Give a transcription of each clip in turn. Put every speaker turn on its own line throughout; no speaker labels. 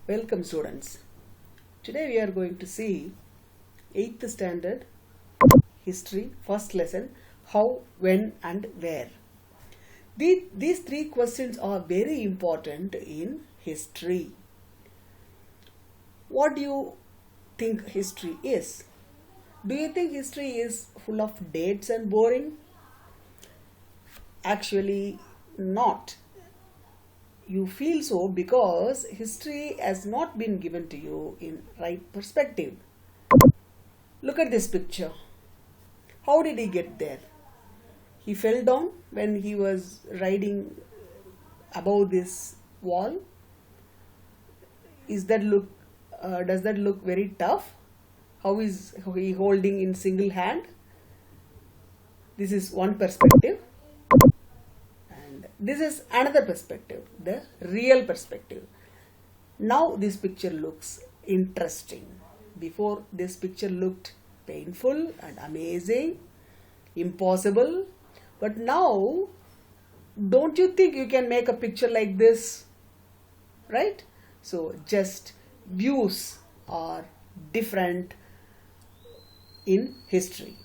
Welcome students. Today we are going to see 8th standard history first lesson how, when and where. These three questions are very important in history. What do you think history is? Do you think history is full of dates and boring? Actually not. You feel so because history has not been given to you in right perspective. Look at this picture. How did he get there? He fell down when he was riding above this wall. Does that look very tough? How is he holding in single hand? This is one perspective. This is another perspective, the real perspective. Now this picture looks interesting. Before this picture looked painful and amazing, impossible. But now, don't you think you can make a picture like this? Right? So just views are different in history.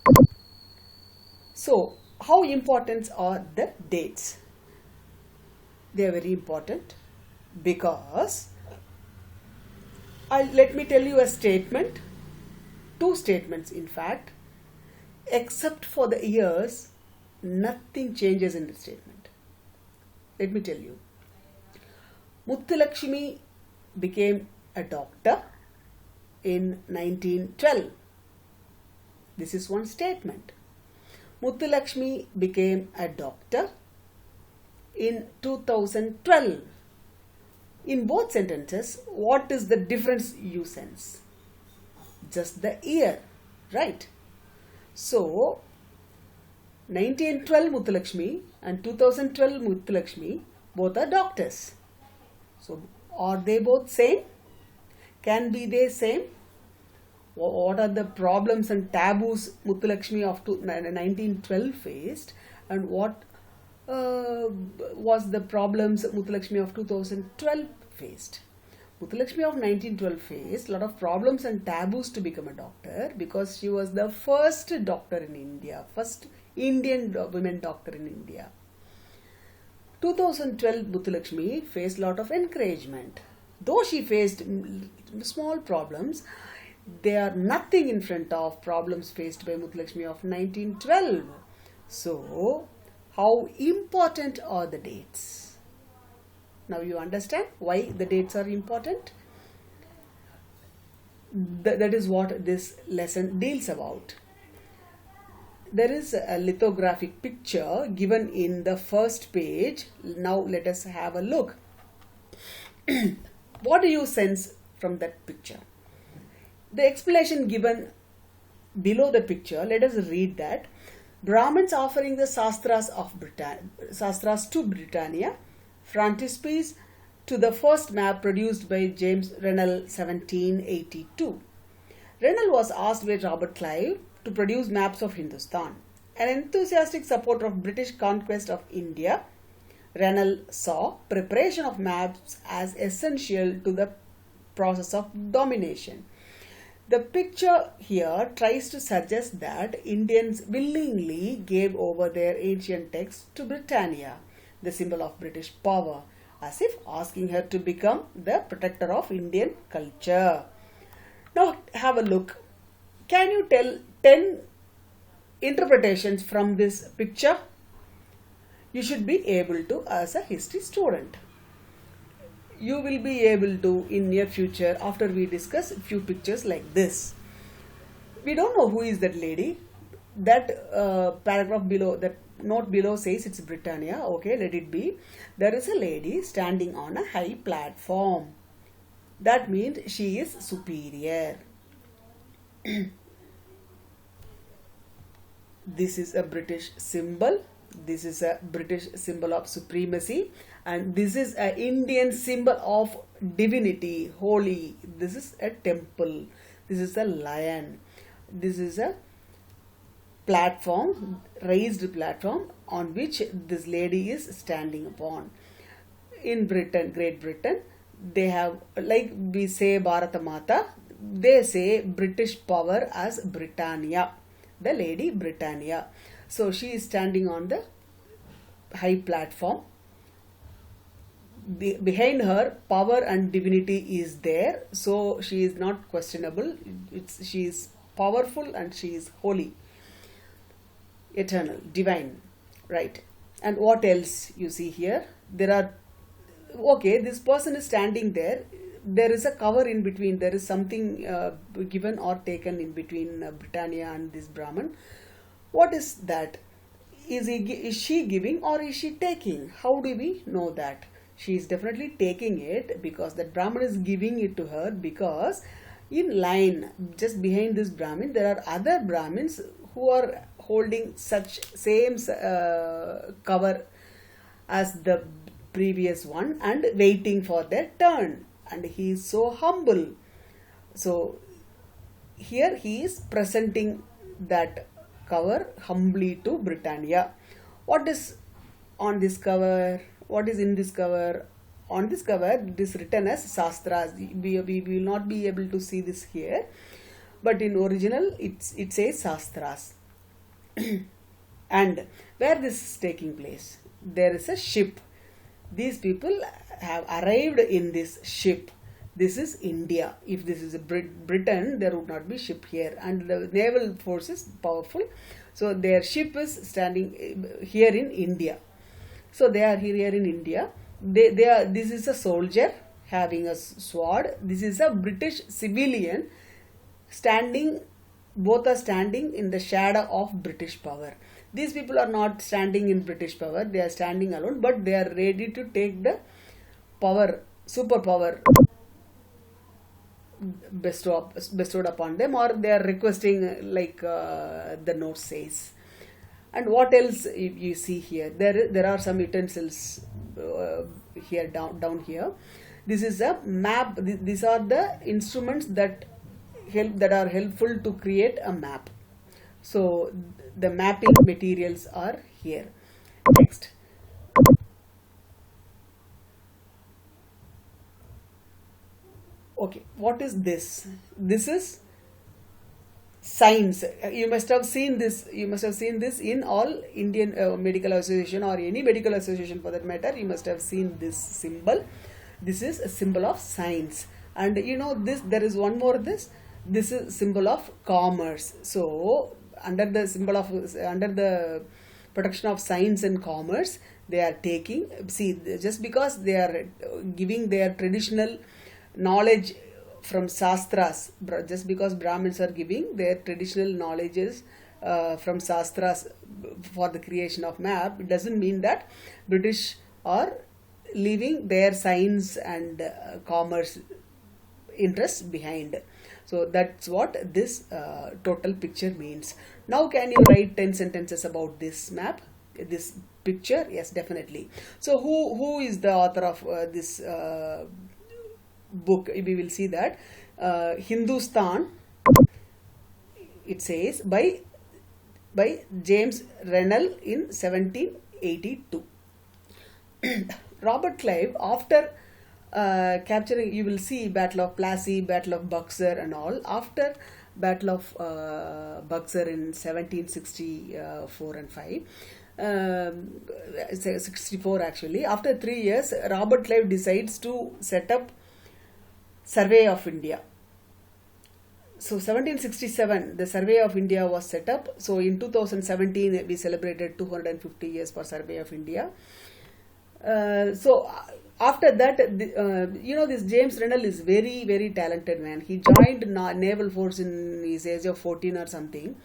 So how important are the dates? They are very important because let me tell you a statement, two statements in fact. Except for the years, nothing changes in the statement. Let me tell you. Muthulakshmi became a doctor in 1912. This is one statement. Muthulakshmi became a doctor in 2012. In both sentences, what is the difference you sense? Just the year, right? So, 1912 Muthulakshmi and 2012 Muthulakshmi both are doctors. So, are they both same? Can be they same? What are the problems and taboos Muthulakshmi of 1912 faced, and what was the problems Muthulakshmi of 2012 faced? Muthulakshmi of 1912 faced a lot of problems and taboos to become a doctor because she was the first doctor in India, first Indian women doctor in India. 2012 Muthulakshmi faced a lot of encouragement. Though she faced small problems, they are nothing in front of problems faced by Muthulakshmi of 1912. So, how important are the dates? Now you understand why the dates are important? That is what this lesson deals about. There is a lithographic picture given in the first page. Now let us have a look. What do you sense from that picture? The explanation given below the picture, let us read that. Brahmins offering the Sastras to Britannia, frontispiece to the first map produced by James Rennell 1782. Rennell was asked by Robert Clive to produce maps of Hindustan. An enthusiastic supporter of British conquest of India, Rennell saw preparation of maps as essential to the process of domination. The picture here tries to suggest that Indians willingly gave over their ancient texts to Britannia, the symbol of British power, as if asking her to become the protector of Indian culture. Now have a look. Can you tell 10 interpretations from this picture? You should be able to as a history student. You will be able to in near future after we discuss a few pictures like this. We don't know who is that lady. That paragraph below, that note below says it's Britannia. Okay, let it be. There is a lady standing on a high platform. That means she is superior. This is a British symbol. This is a British symbol of supremacy, and this is an Indian symbol of divinity, holy. This is a temple. This is a lion. This is a platform, raised platform on which this lady is standing upon. In Britain, Great Britain, they have, like we say Bharata Mata, they say British power as Britannia, the Lady Britannia. So she is standing on the high platform. Behind her, power and divinity is there, so she is not questionable. She is powerful and she is holy, eternal, divine, right? And what else you see here? There are, okay, this person is standing there. There is a cover in between. There is something given or taken in between Britannia and this Brahman. What is that? Is she giving or is she taking? How do we know that? She is definitely taking it, because that Brahman is giving it to her, because in line just behind this Brahmin there are other Brahmins who are holding such same cover as the previous one and waiting for their turn, and he is so humble. So here he is presenting that cover humbly to Britannia. What is on this cover? What is in this cover? On this cover it is written as Sastras. We will not be able to see this here, but in original it says Sastras. And where this is taking place, there is a ship. These people have arrived in this ship. This is India. If this is a Britain, there would not be ship here, and the naval force is powerful, so their ship is standing here in India. So they are here in India. They are. This is a soldier having a sword. This is a British civilian standing. Both are standing in the shadow of British power. These people are not standing in British power. They are standing alone, but they are ready to take the power, superpower bestowed upon them, or they are requesting, like the note says. And what else you see here? There are some utensils here down here. This is a map. These are the instruments that are helpful to create a map. So the mapping materials are here. Next. Okay, what is this? This is signs. You must have seen this. You must have seen this in all Indian medical association, or any medical association for that matter. You must have seen this symbol. This is a symbol of science. And you know this. There is one more. This is symbol of commerce. So under the protection of science and commerce, they are taking. See, just because they are giving their traditional knowledge from Shastras, just because Brahmins are giving their traditional knowledges from Shastras for the creation of map, it doesn't mean that British are leaving their science and commerce interests behind. So that's what this total picture means. Now can you write 10 sentences about this map, this picture? Yes, definitely. So who is the author of this book? We will see that Hindustan, it says by James Rennell in 1782. Robert Clive, after capturing, you will see Battle of Plassey, Battle of Buxar and all. After Battle of Buxar in 1764 and 5, 64 actually, after 3 years, Robert Clive decides to set up Survey of India. So 1767, the Survey of India was set up. So in 2017, we celebrated 250 years for Survey of India. So after that, this James Rennell is very, very talented man. He joined naval force in his age of 14 or something.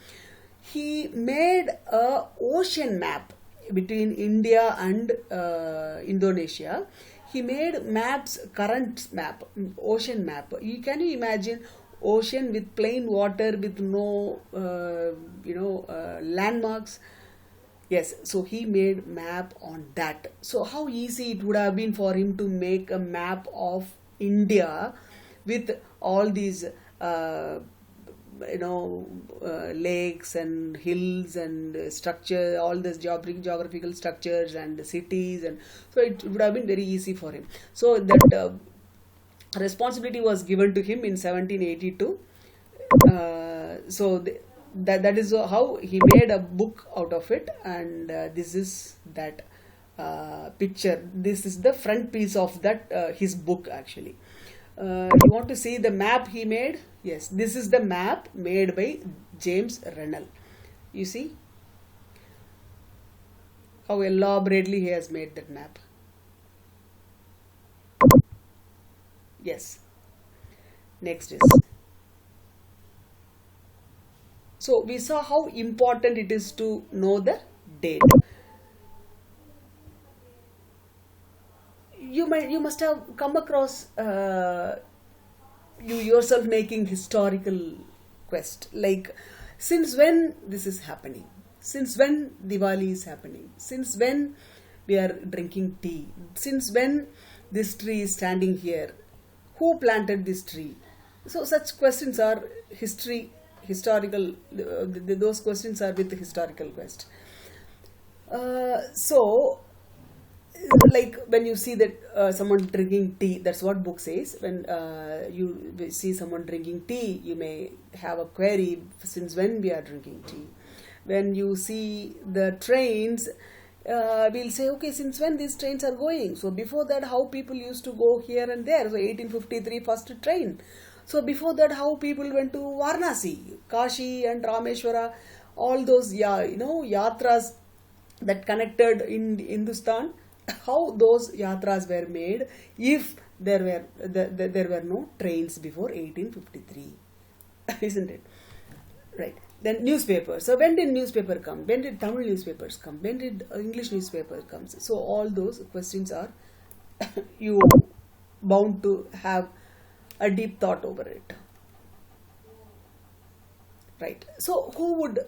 He made a ocean map between India and Indonesia. He made maps, current map, ocean map. Can you imagine ocean with plain water with no, landmarks? Yes, so he made map on that. So how easy it would have been for him to make a map of India with all these, lakes and hills and structure, all these geographical structures and cities, and so it would have been very easy for him. So that Responsibility was given to him in 1782. So that is how he made a book out of it, and this is that picture. This is the front piece of that his book actually. You want to see the map he made? Yes, this is the map made by James Rennell. You see how elaborately he has made that map. Yes. Next is, so we saw how important it is to know the date. You must have come across you yourself making historical quest, like since when this is happening, since when Diwali is happening, since when we are drinking tea, since when this tree is standing here, who planted this tree. So such questions are historical. Those questions are with the historical quest. So like when you see that someone drinking tea, that's what book says. When you see someone drinking tea, you may have a query, since when we are drinking tea. When you see the trains, we'll say, okay, since when these trains are going. So before that, how people used to go here and there. So 1853 first train. So before that, how people went to Varanasi, Kashi and Rameshwara, all those yatras that connected in Hindustan, how those yatras were made if there were no trains before 1853. Isn't it? Right. Then newspapers. So when did newspaper come? When did Tamil newspapers come? When did English newspaper come? So all those questions are you bound to have a deep thought over it. Right. So who would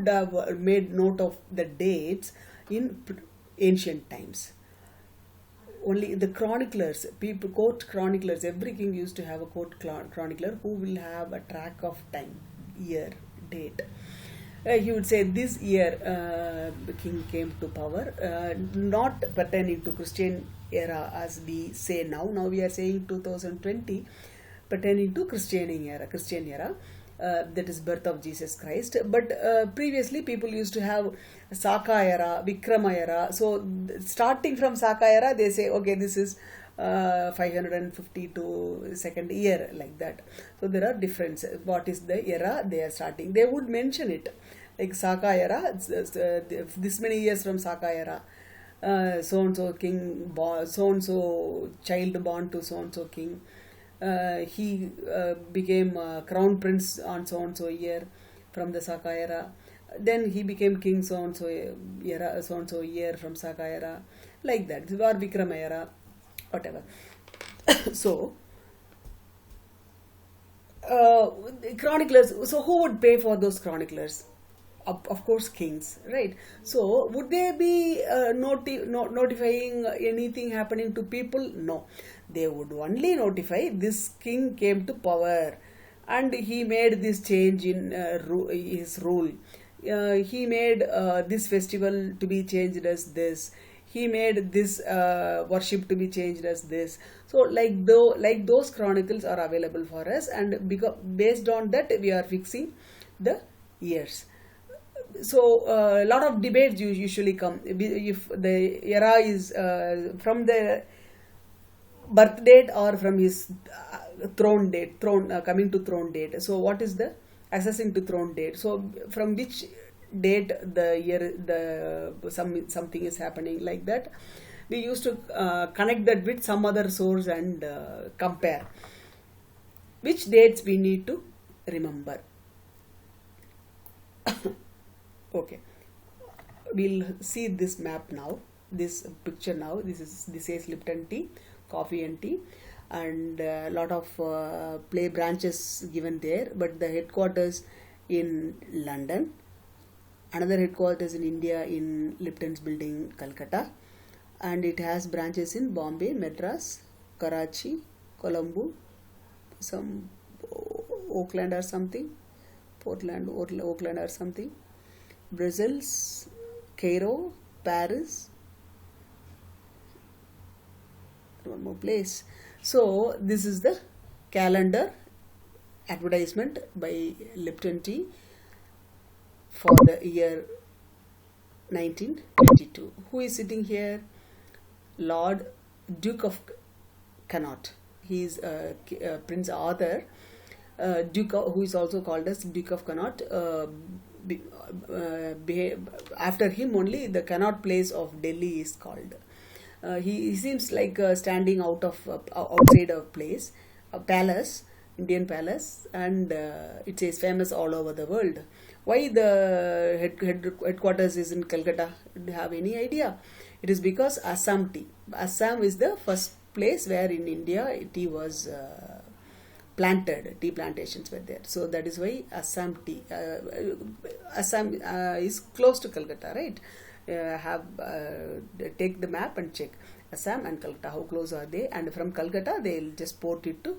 have made note of the dates in ancient times? Only the chroniclers, people, court chroniclers. Every king used to have a court chronicler who will have a track of time, year, date. He would say this year the king came to power, not pertaining to Christian era as we say now. Now we are saying 2020, pertaining to Christian era. That is birth of Jesus Christ. But previously people used to have Saka era, Vikrama era. So starting from Saka era, they say, okay, this is 552 second year, like that. So there are differences. What is the era they are starting? They would mention it, like Saka era, this many years from Saka era. So and so king, so and so child born to so and so king. He became crown prince on so and so year from the Saka era. Then he became king so and so era, so and so year from Saka era, like that. Or Vikrama era, whatever. So chroniclers. So who would pay for those chroniclers? Of course, kings, right? So would they be notifying anything happening to people? No, they would only notify this king came to power and he made this change in his rule. He made this festival to be changed as this. He made this worship to be changed as this. So like those chronicles are available for us, and based on that we are fixing the years. So a lot of debates usually come if the era is from the birth date or from his throne coming to throne date. So what is the accessing to throne date? So from which date the year something is happening, like that. We used to connect that with some other source and compare which dates we need to remember. Okay, we'll see this map now, this picture now. This says Lipton tea, coffee and tea, and a lot of play branches given there, but the headquarters in London, another headquarters in India in Lipton's building, Calcutta, and it has branches in Bombay, Madras, Karachi, Colombo, some Oakland or something, Portland, Oakland or something, Brussels, Cairo, Paris, one more place. So this is the calendar advertisement by Lipton Tea for the year 1922. Who is sitting here? Lord Duke of Connaught. He is Prince Arthur, who is also called as Duke of Connaught. After him only the Connaught Place of Delhi is called. He seems like standing outside a place, a palace, Indian palace, and it is famous all over the world. Why the headquarters is in Calcutta? Do you have any idea? It is because Assam tea. Assam is the first place where in India tea was planted. Tea plantations were there. So that is why Assam tea. Assam is close to Calcutta, right? Take the map and check Assam and Calcutta. How close are they? And from Calcutta, they'll just port it to.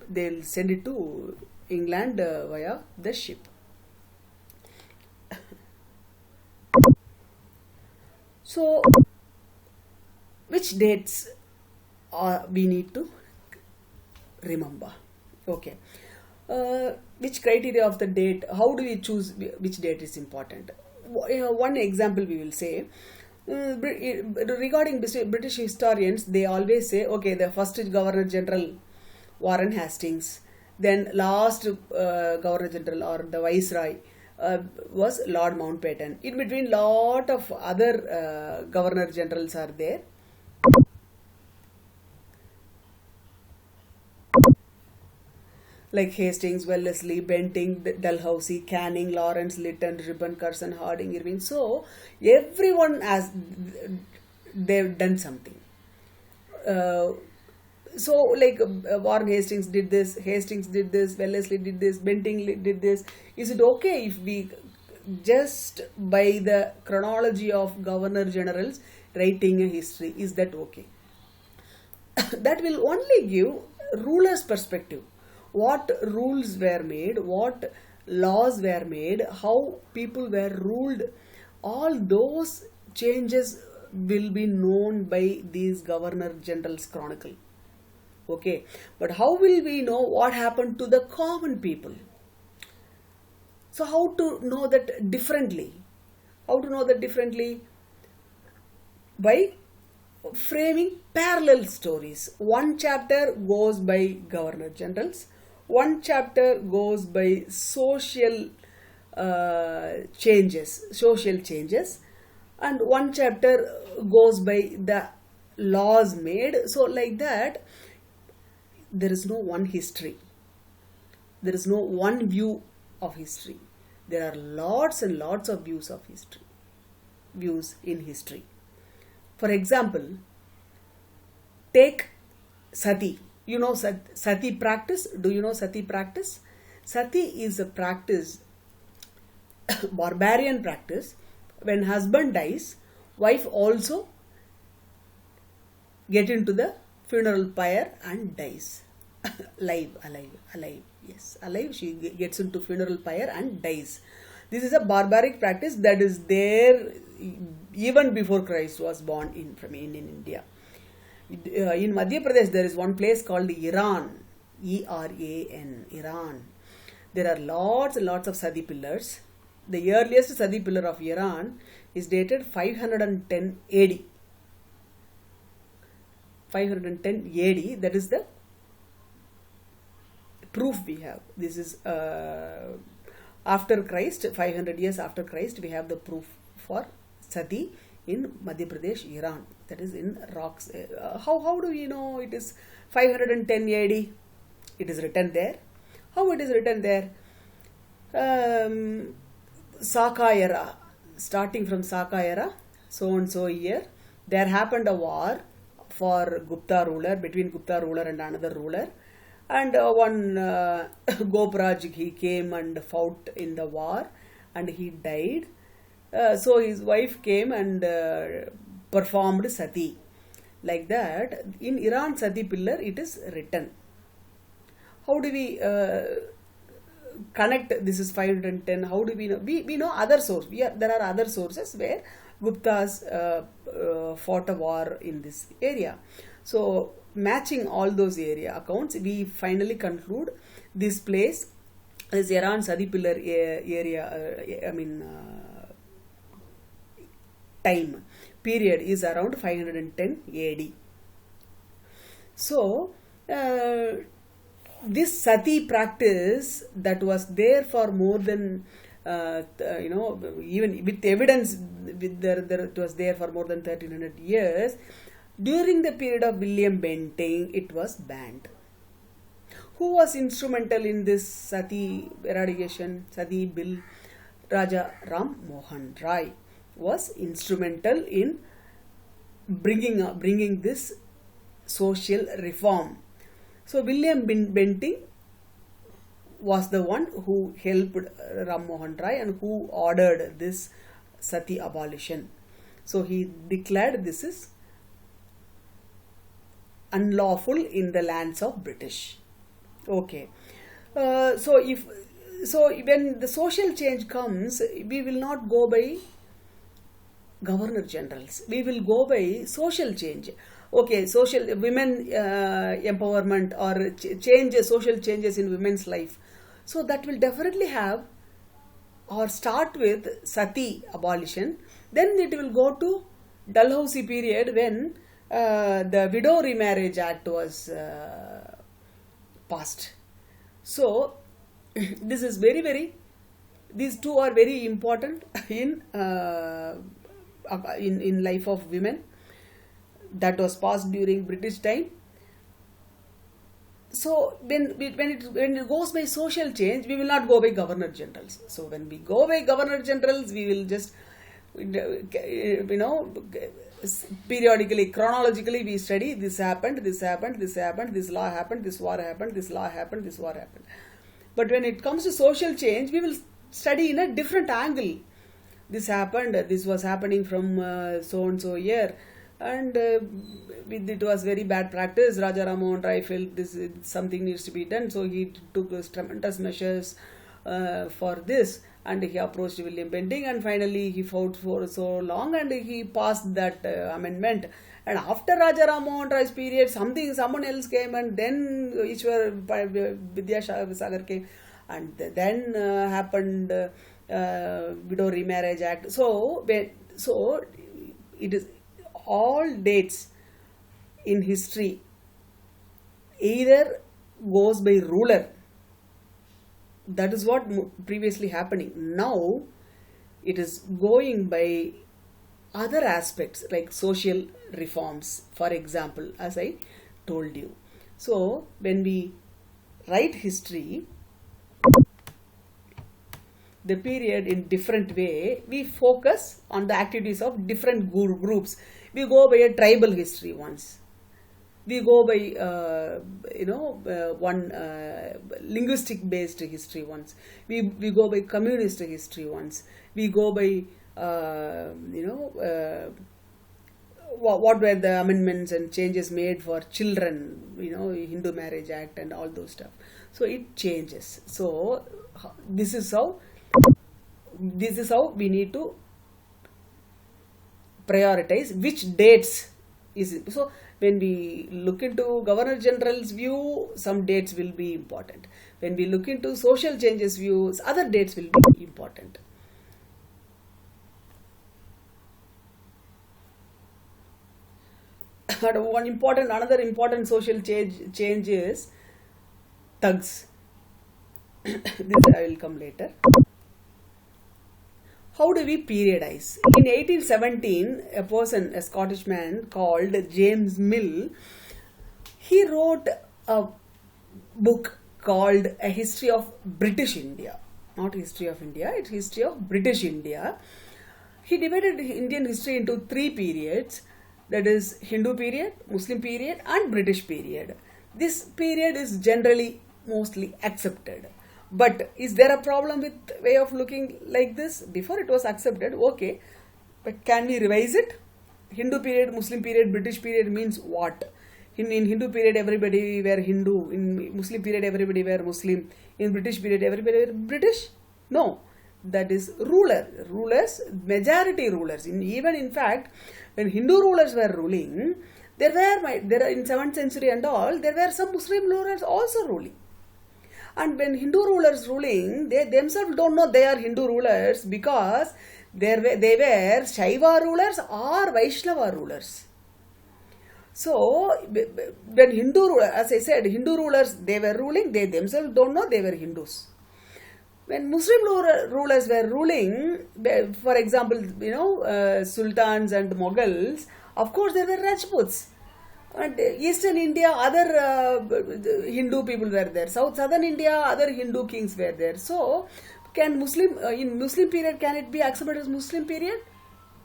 They'll send it to England via the ship. So, which dates we need to remember? Okay. Which criteria of the date? How do we choose which date is important? One example we will say. Regarding British historians, they always say, okay, the first Governor General Warren Hastings, then last Governor General or the Viceroy was Lord Mountbatten. In between, lot of other Governor Generals are there. Like Hastings, Wellesley, Bentinck, Dalhousie, Canning, Lawrence, Lytton, Ripon, Curzon, Harding, Irving. So everyone they've done something. So like Warren Hastings did this, Wellesley did this, Bentinck did this. Is it okay if we just by the chronology of Governor Generals writing a history? Is that okay? That will only give ruler's perspective. What rules were made, what laws were made, how people were ruled, all those changes will be known by these Governor General's chronicle. Okay, but how will we know what happened to the common people? So how to know that differently? How to know that differently? By framing parallel stories. One chapter goes by Governor Generals. One chapter goes by social changes, and one chapter goes by the laws made. So like that, there is no one history. There is no one view of history. There are lots and lots of views in history. For example, take Sati. You know Sati practice? Do you know Sati practice? Sati is a practice, barbarian practice. When husband dies, wife also get into the funeral pyre and dies. alive. Yes, alive. She gets into funeral pyre and dies. This is a barbaric practice that is there even before Christ was born in India. In Madhya Pradesh, there is one place called Iran, E-R-A-N, Iran. There are lots and lots of Sadi pillars. The earliest Sadi pillar of Iran is dated 510 AD. 510 AD, that is the proof we have. This is after Christ, 500 years after Christ, we have the proof for Sati in Madhya Pradesh, Iran. That is in rocks. How do we know it is 510 AD? It is written there. How it is written there? Saka era, starting from Saka era, so and so year, there happened a war for Gupta ruler, between Gupta ruler and another ruler, and one Gopraj, he came and fought in the war and he died. So his wife came and performed Sati. Like that, in Iran Sati pillar it is written. How do we connect this is 510? How do we know? We know other source. There are other sources where Guptas fought a war in this area. So matching all those area accounts, we finally conclude this place is Iran Sadi pillar area. Time period is around 510 AD. So this sati practice that was there for more than even with evidence, it was there for more than 1300 years. During the period of William Bentinck, it was banned. Who was instrumental in this sati eradication, sati bill? Raja Ram Mohan Rai was instrumental in bringing this social reform. So William Bentinck was the one who helped Ram Mohan Rai and who ordered this sati abolition. So he declared this is unlawful in the lands of British. Okay. So when the social change comes, we will not go by governor generals. We will go by social change. Okay, social women empowerment or change, social changes in women's life. So that will definitely have or start with sati abolition. Then it will go to Dalhousie period when the Widow Remarriage Act was passed. So this is these two are very important in life of women. That was passed during British time. So when it goes by social change, we will not go by governor generals. So when we go by governor generals, we will just periodically, chronologically, we study this happened, this law happened, this war happened, this law happened, this war happened. But when it comes to social change, we will study in a different angle. This happened, this was happening from so and so year, and it was very bad practice. Raja Ram Mohan Rai felt this something needs to be done, so he took tremendous measures for this, and he approached William Bentinck, and finally he fought for so long and he passed that amendment. And after Raja Ram Mohan Rai's period, someone else came, and then Ishwar Vidyasagar came, and then happened Widow Remarriage Act. So it is all dates in history either goes by ruler. That is what previously happening. Now it is going by other aspects like social reforms, for example, as I told you. So when we write history, the period in different way, we focus on the activities of different groups. We go by a tribal history once. We go by one linguistic based history once. We go by communist history once. We go by what were the amendments and changes made for children, Hindu Marriage Act and all those stuff. So it changes. So this is how we need to prioritize which dates is it. So when we look into Governor General's view, some dates will be important. When we look into social changes views, other dates will be important. Another important social change is thugs. This I will come later. How do we periodize? In 1817, a Scottish man called James Mill, he wrote a book called A History of British India. Not History of India, it's History of British India. He divided Indian history into 3 periods, that is Hindu period, Muslim period and British period. This period is generally mostly accepted. But is there a problem with way of looking like this? Before it was accepted, okay, but can we revise it? Hindu period, Muslim period, British period means what? In Hindu period, everybody were Hindu. In Muslim period, everybody were Muslim. In British period, everybody were British? No. that is rulers, majority rulers. Even in fact, when Hindu rulers were ruling, there in 7th century and all, there were some Muslim rulers also ruling. And when Hindu rulers ruling, they themselves don't know they are Hindu rulers, because they were Shaiva rulers or Vaishnava rulers. So when as I said, Hindu rulers, they were ruling, they themselves don't know they were Hindus. When Muslim rulers were ruling, for example, sultans and Mughals, of course there were Rajputs. And Eastern India, other Hindu people were there. Southern India, other Hindu kings were there. So, in Muslim period, can it be accepted as Muslim period?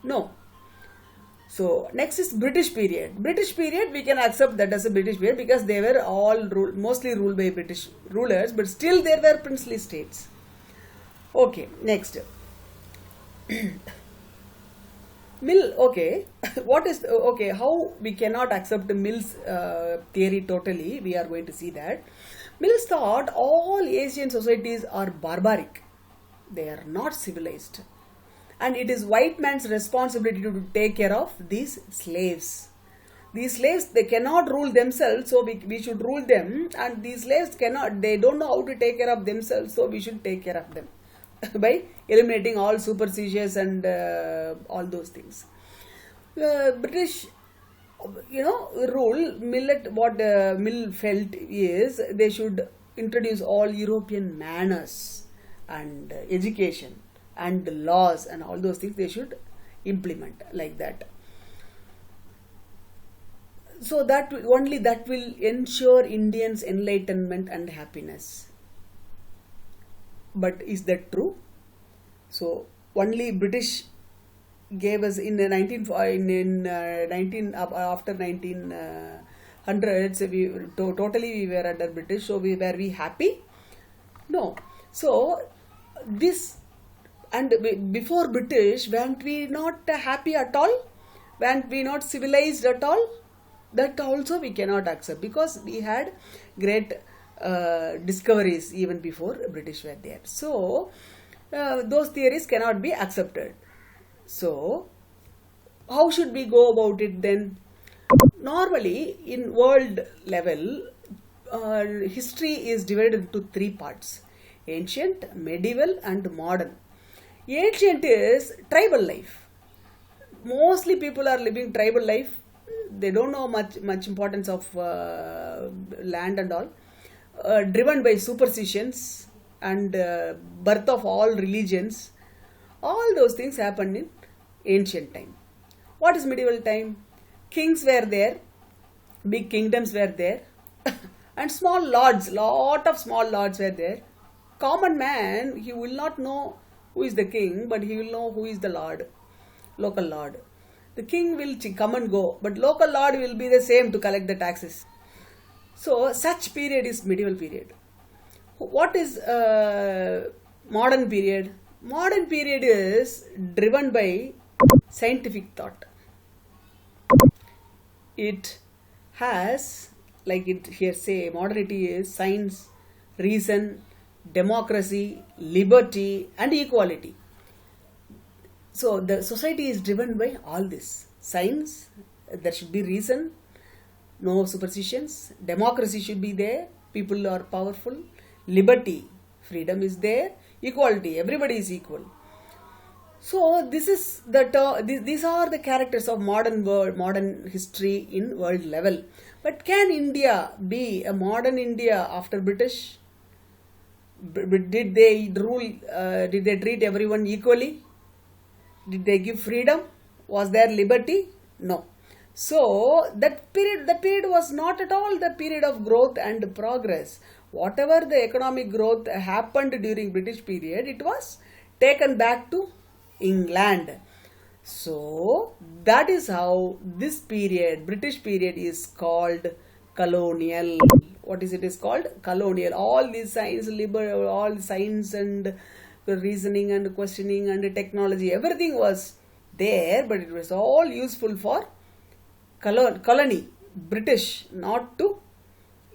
No. So, next is British period. British period, we can accept that as a British period, because they were all mostly ruled by British rulers, but still there were princely states. Okay, next. Mill, okay. How we cannot accept Mill's theory totally, we are going to see that. Mills thought all Asian societies are barbaric. They are not civilized. And it is white man's responsibility to take care of these slaves. These slaves, they cannot rule themselves, so we should rule them. And these slaves they don't know how to take care of themselves, so we should take care of them. By eliminating all superstitious and all those things. British, rule, what Mill felt is they should introduce all European manners and education and laws and all those things they should implement like that. So that only that will ensure Indians' enlightenment and happiness. But is that true? So only British gave us after 1900s, totally we were under British. So were we happy? No. So this, and before British, weren't we not happy at all? Weren't we not civilized at all? That also we cannot accept, because we had great discoveries even before British were there. So those theories cannot be accepted. So how should we go about it then? Normally in world level, history is divided into 3 parts: ancient, medieval and modern. Ancient is tribal life. Mostly people are living tribal life. They don't know much importance of land and all. Driven by superstitions and birth of all religions. All those things happened in ancient time. What is medieval time? Kings were there, big kingdoms were there, and small lords, lot of small lords were there. Common man, he will not know who is the king, but he will know who is the lord, local lord. The king will come and go, but local lord will be the same to collect the taxes. So such period is medieval period. What is modern period? Modern period is driven by scientific thought. It has, like it here say, modernity is science, reason, democracy, liberty and equality. So the society is driven by all this. Science, there should be reason, no superstitions. Democracy should be there, people are powerful. Liberty, freedom is there. Equality, everybody is equal. So this is these are the characters of modern world, modern history in world level. But can India be a modern India after British? Did they rule? Did they treat everyone equally? Did they give freedom? Was there liberty? No. So that period was not at all the period of growth and progress. Whatever the economic growth happened during British period, it was taken back to England. So that is how this period, British period, is called colonial. What is it is called? Colonial. All these science, all science and reasoning and questioning and technology, everything was there, but it was all useful for colony, British, not to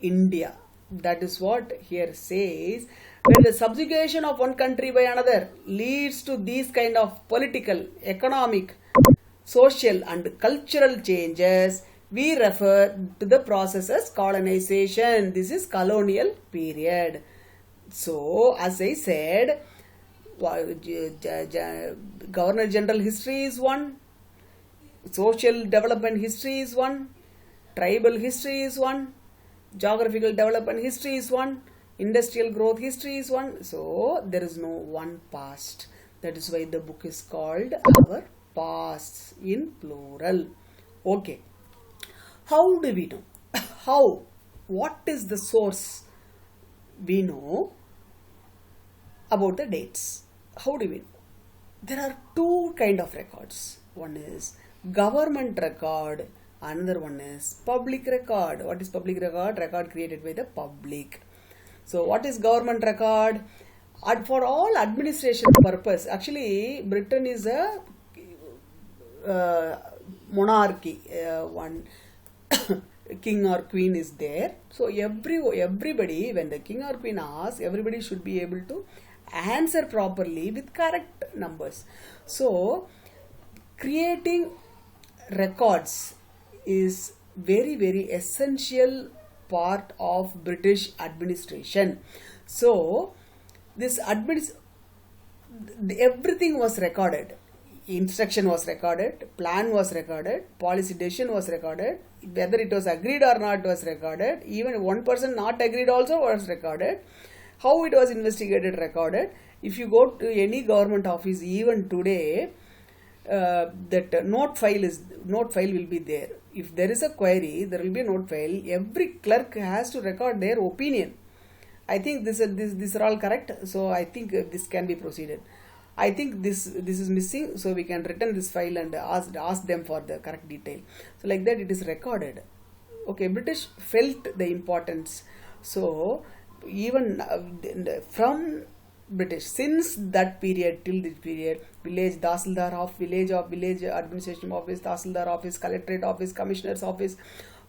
India. That is what here says. When the subjugation of one country by another leads to these kind of political, economic, social and cultural changes, we refer to the process as colonization. This is colonial period. So, as I said, Governor General history is one, social development history is one, tribal history is one, geographical development history is one, industrial growth history is one. So there is no one past. That is why the book is called Our Past in plural. Okay. How do we know? How? What is the source? We know about the dates. How do we know? There are two kind of records. One is government record, another one is public record. What is public record? Record created by the public. So what is government record? For all administration purpose, actually Britain is a monarchy. One king or queen is there. So everybody, when the king or queen asks, everybody should be able to answer properly with correct numbers. So creating records is very essential part of British administration. So this everything was recorded. Instruction was recorded, plan was recorded, policy decision was recorded, whether it was agreed or not was recorded, even one person not agreed also was recorded, how it was investigated recorded. If you go to any government office even today, that note file will be there. If there is a query, there will be a note file. Every clerk has to record their opinion. I think these are all correct. So I think this can be proceeded. I think this is missing, so we can return this file and ask them for the correct detail. So like that it is recorded. Okay, British felt the importance. So even from British, since that period till this period, village Tahsildar village administration office, Tahsildar office, collectorate office, commissioner's office,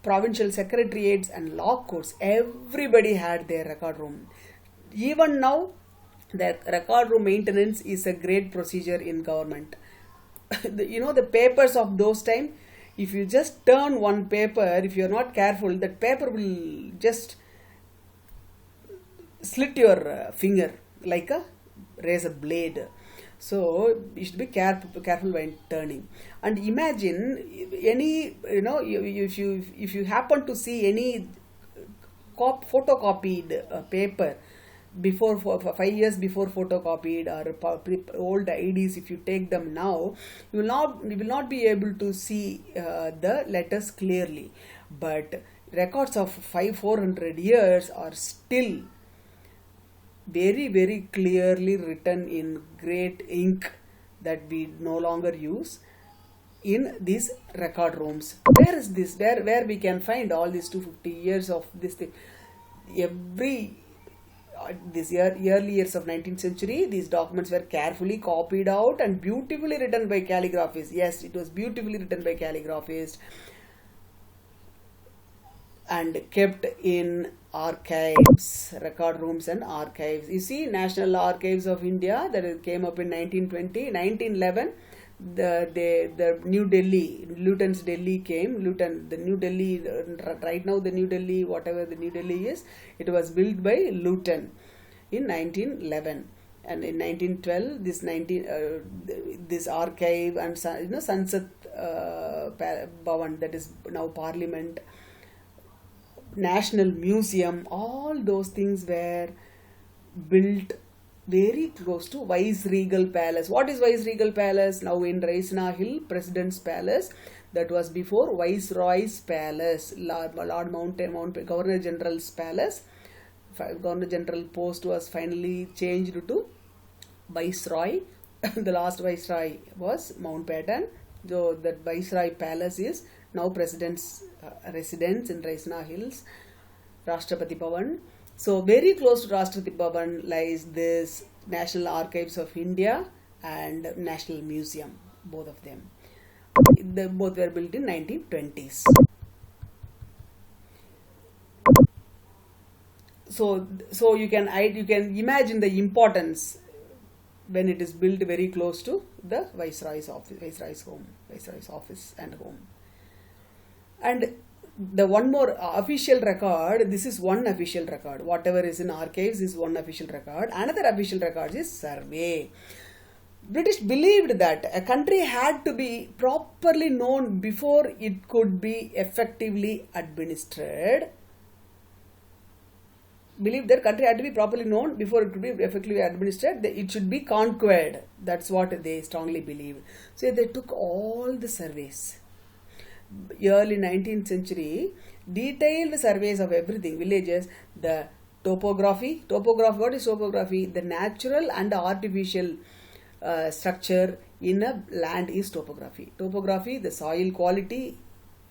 provincial secretariats and law courts, everybody had their record room. Even now, the record room maintenance is a great procedure in government. The papers of those time, if you just turn one paper, if you are not careful, that paper will just slit your finger like a razor blade. So you should be careful when turning. And imagine any, if you happen to see any photocopied paper before 5 years before photocopied, or old IDs, if you take them now, you will not be able to see the letters clearly. But records of 400 years are still very clearly written in great ink that we no longer use in these record rooms. Where is this? Where we can find all these 250 years of this thing? Early years of 19th century, these documents were carefully copied out and beautifully written by calligraphists. Yes, it was beautifully written by calligraphists and kept in archives, record rooms and archives. You see, National Archives of India, that came up in 1920, 1911. The New Delhi, Luton's Delhi came. The New Delhi, right now the New Delhi, whatever the New Delhi is, it was built by Luton in 1911. And in 1912, this archive and Sansat Bhavan, that is now Parliament, National Museum, all those things were built very close to Viceregal Palace. What is Viceregal Palace? Now in Raisina Hill, President's Palace. That was before Viceroy's Palace, Lord Mountbatten, Governor General's Palace. Governor General post was finally changed to Viceroy. The last Viceroy was Mountbatten. So that Viceroy Palace is now President's residence in Raisina Hills, Rashtrapati Bhavan. So very close to Rashtrapati Bhavan lies this National Archives of India and National Museum, both of them. Both were built in 1920s. so you can imagine the importance when it is built very close to the viceroy's office and home. And the one more official record, this is one official record. Whatever is in archives is one official record. Another official record is survey. British believed that a country had to be properly known before it could be effectively administered. Believed that country had to be properly known before it could be effectively administered. It should be conquered. That's what they strongly believed. So they took all the surveys. Early 19th century, detailed surveys of everything, villages, the topography. What is topography? The natural and artificial structure in a land is topography. Topography, the soil quality.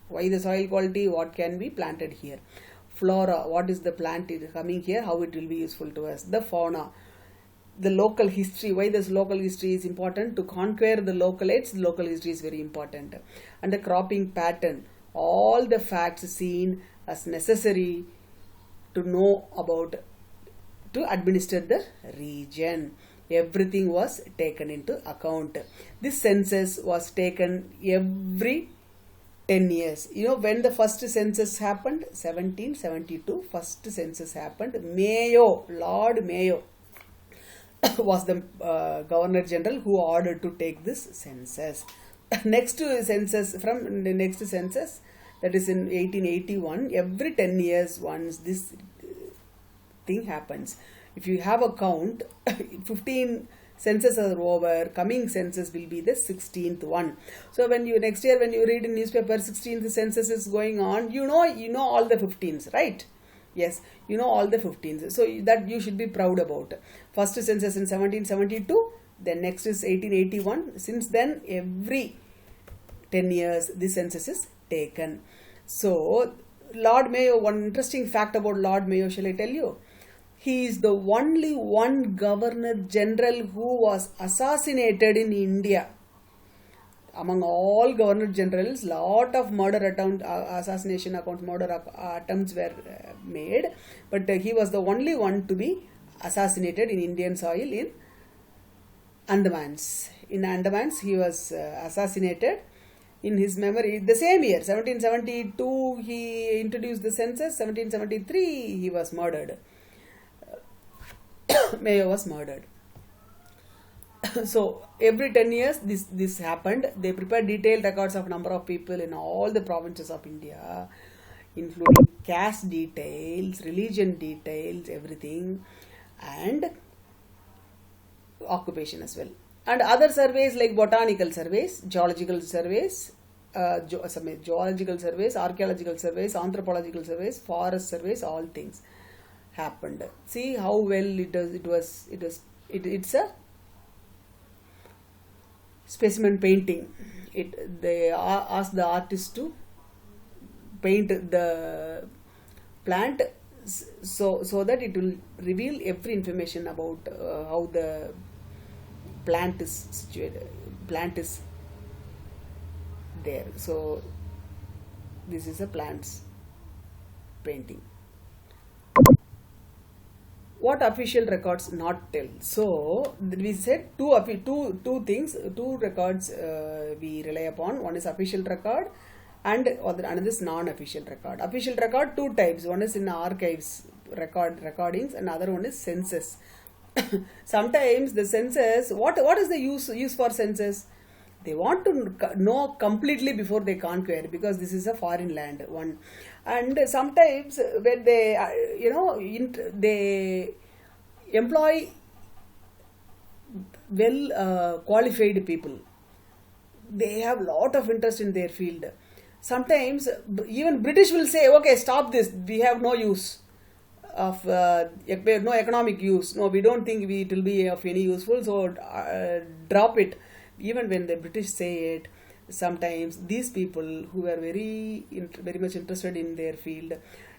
Why the soil quality? What can be planted here? Flora, what is the plant coming here? How it will be useful to us? The fauna. The local history, why this local history is important? To conquer the localates, the local history is very important. And the cropping pattern, all the facts seen as necessary to know about, to administer the region. Everything was taken into account. This census was taken every 10 years. You know when the first census happened? 1772, first census happened. Mayo, Lord Mayo was the Governor General who ordered to take this census. Next census, from the next census, that is in 1881, every 10 years once this thing happens. If you have a count, 15 census are over, coming census will be the 16th one. So when you next year when you read in newspaper 16th census is going on, you know all the 15s, right? Yes, you know all the 15s. So that you should be proud about. First census in 1772, then next is 1881. Since then, every 10 years, this census is taken. So, Lord Mayo, one interesting fact about Lord Mayo, shall I tell you? He is the only one Governor General who was assassinated in India. Among all Governor Generals, lot of murder attempts were made, but he was the only one to be assassinated in Indian soil in Andamans. In Andamans, he was assassinated. In his memory, the same year, 1772, he introduced the census. 1773, he was murdered. Mayo was murdered. So every 10 years this happened. They prepared detailed records of number of people in all the provinces of India, including caste details, religion details, everything, and occupation as well. And other surveys like botanical surveys, geological surveys, archaeological surveys, anthropological surveys, forest surveys, all things happened. See how well it's a specimen painting. They asked the artist to paint the plant so that it will reveal every information about how the plant is situated. Plant is there. So this is a plant's painting. What official records not tell? So we said two records we rely upon. One is official record and another is non-official record. Official record, two types. One is in archives recordings, and other one is census. Sometimes the census, what is the use for census? They want to know completely before they conquer, because this is a foreign land. One, and sometimes when they they employ well qualified people. They have lot of interest in their field. Sometimes even British will say, okay, stop this, we have no use of no economic use, no, we don't think it will be of any useful, so drop it. Even when the British say it, sometimes these people who are very much interested in their field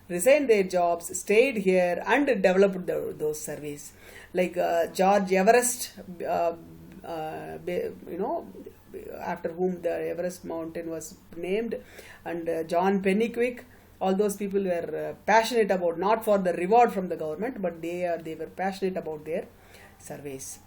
resigned their jobs, stayed here and developed those surveys. Like George Everest, after whom the Everest mountain was named, and John Pennyquick, All those people were passionate about, not for the reward from the government, but they were passionate about their surveys.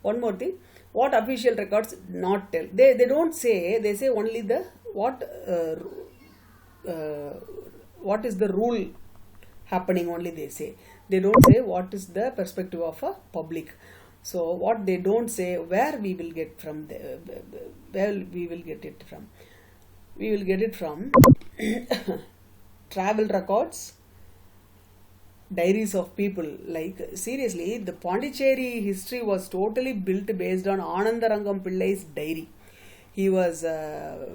One more thing, what official records not tell? They don't say. They say only the what is the rule happening. Only they say. They don't say what is the perspective of a public. So what they don't say, where we will get from the, where we will get it from. We will get it from travel records, diaries of people. Like seriously, the Pondicherry history was totally built based on Anandarangam Pillai's diary. He was PA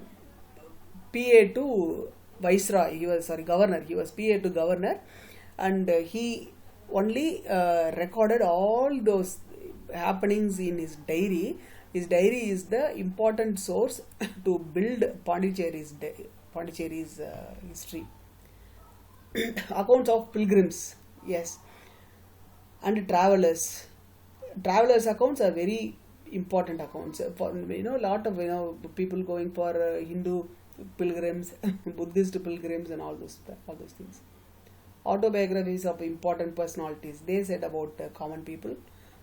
to Viceroy. He was governor. He was PA to governor, and he only recorded all those happenings in his diary. His diary is the important source to build Pondicherry's history. Accounts of pilgrims, yes, and travelers. Travelers accounts are very important accounts for lot of people going for Hindu pilgrims, Buddhist pilgrims, and all those things. Autobiographies of important personalities. They said about common people.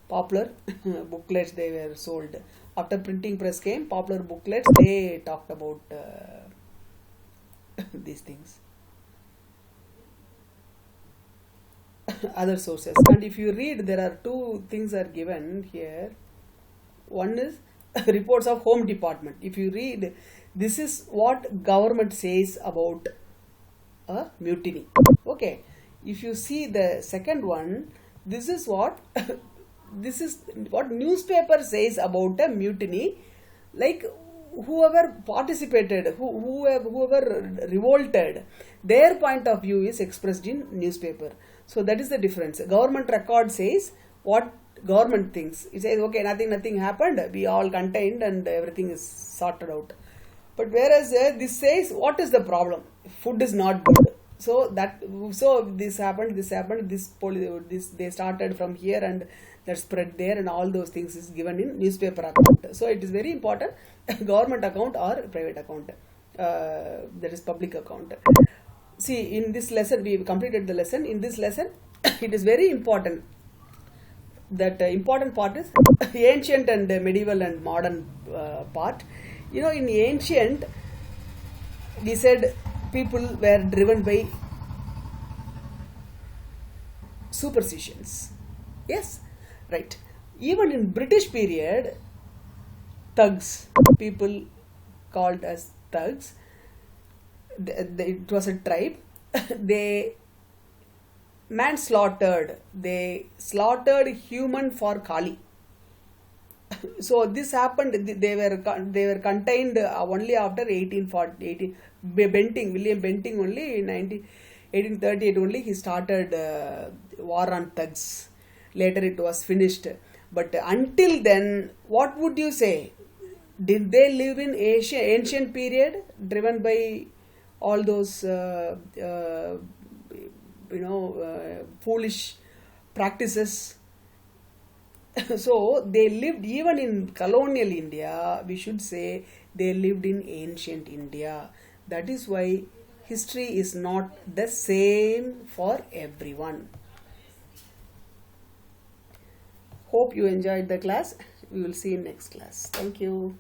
Popular booklets they were sold. After printing press came, popular booklets they talked about these things. Other sources, and if you read, there are two things are given here. One is reports of Home Department. If you read, this is what government says about a mutiny. Okay, if you see the second one, this is what this is what newspaper says about a mutiny. Like whoever participated, whoever revolted, their point of view is expressed in newspaper. So that is the difference. Government record says what government thinks. It says okay, nothing happened, we all contained and everything is sorted out. But whereas this says what is the problem? Food is not good. So this happened, this they started from here and that spread there, and all those things is given in newspaper account. So it is very important, government account or private account, that is public account. See, in this lesson, we completed the lesson. In this lesson, it is very important. That important part is ancient and medieval and modern part. In ancient, we said people were driven by superstitions. Yes, right. Even in British period, thugs, people called as thugs, it was a tribe. They they slaughtered human for Kali. So this happened. They were contained only after 1840. William Benting only in 1838 only he started war on thugs. Later it was finished. But until then, what would you say? Did they live in ancient period, driven by all those foolish practices? So they lived even in colonial India. We should say they lived in ancient India. That is why history is not the same for everyone. Hope you enjoyed the class. We will see you in next class. Thank you.